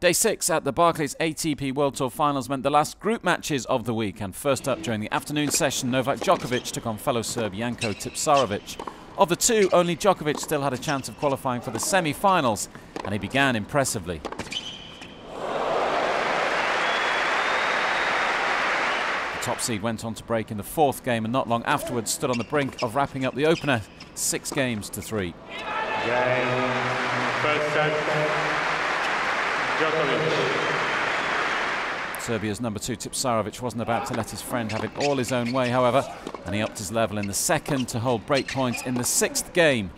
Day 6 at the Barclays ATP World Tour Finals meant the last group matches of the week, and first up during the afternoon session, Novak Djokovic took on fellow Serb Janko Tipsarevic. Of the two, only Djokovic still had a chance of qualifying for the semi-finals, and he began impressively. The top seed went on to break in the fourth game, and not long afterwards stood on the brink of wrapping up the opener 6 games to 3. Game, first set. Djokovic. Serbia's number 2 Tipsarevic wasn't about to let his friend have it all his own way, however, and he upped his level in the second to hold break point in the 6th game.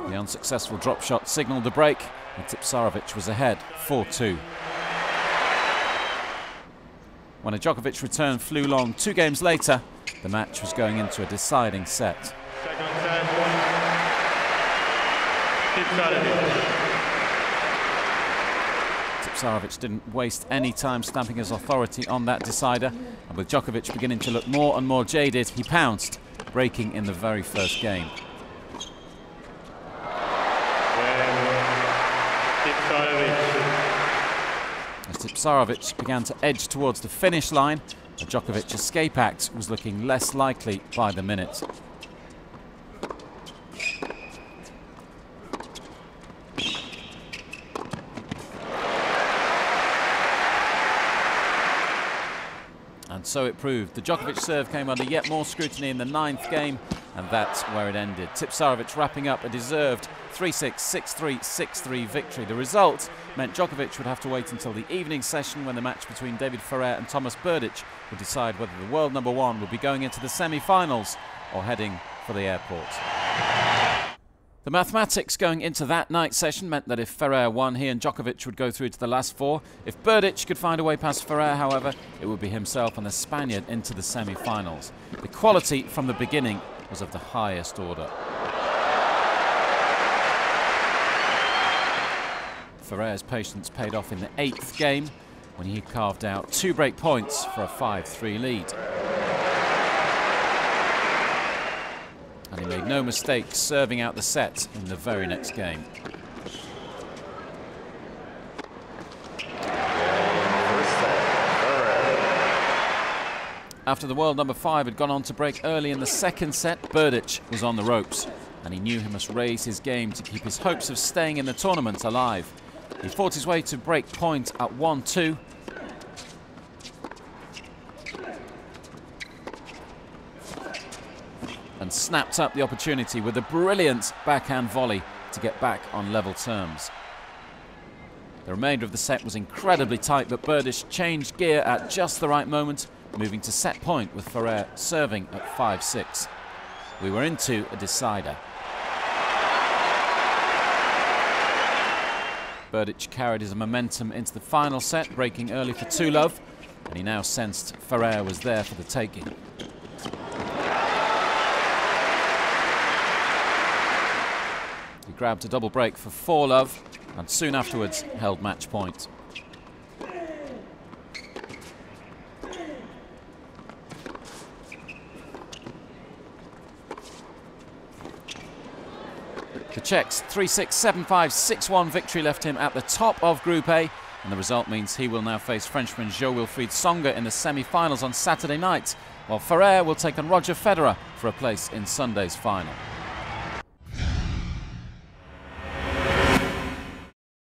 The unsuccessful drop shot signalled the break, and Tipsarevic was ahead 4-2. When a Djokovic return flew long 2 games later, the match was going into a deciding set. Second set, Tipsarevic didn't waste any time stamping his authority on that decider, and with Djokovic beginning to look more and more jaded, he pounced, breaking in the very first game. As Tipsarevic began to edge towards the finish line, the Djokovic escape act was looking less likely by the minute. And so it proved. The Djokovic serve came under yet more scrutiny in the 9th game, and that's where it ended. Tipsarevic wrapping up a deserved 3-6, 6-3, 6-3 victory. The result meant Djokovic would have to wait until the evening session, when the match between David Ferrer and Thomas Berdych would decide whether the world number 1 would be going into the semi-finals or heading for the airport. The mathematics going into that night session meant that if Ferrer won, he and Djokovic would go through to the last 4. If Berdych could find a way past Ferrer, however, it would be himself and the Spaniard into the semi-finals. The quality from the beginning was of the highest order. Ferrer's patience paid off in the 8th game, when he carved out 2 break points for a 5-3 lead. And he made no mistake serving out the set in the very next game. After the world number 5 had gone on to break early in the 2nd set, Berdych was on the ropes, and he knew he must raise his game to keep his hopes of staying in the tournament alive. He fought his way to break point at 1-2. And snapped up the opportunity with a brilliant backhand volley to get back on level terms. The remainder of the set was incredibly tight, but Berdych changed gear at just the right moment, moving to set point with Ferrer serving at 5-6. We were into a decider. Berdych carried his momentum into the final set, breaking early for 2-love, and he now sensed Ferrer was there for the taking. He grabbed a double break for 4-love, and soon afterwards held match point. The Czech's 3-6, 7-5, 6-1 victory left him at the top of Group A, and the result means he will now face Frenchman Jo-Wilfried Tsonga in the semi-finals on Saturday night, while Ferrer will take on Roger Federer for a place in Sunday's final.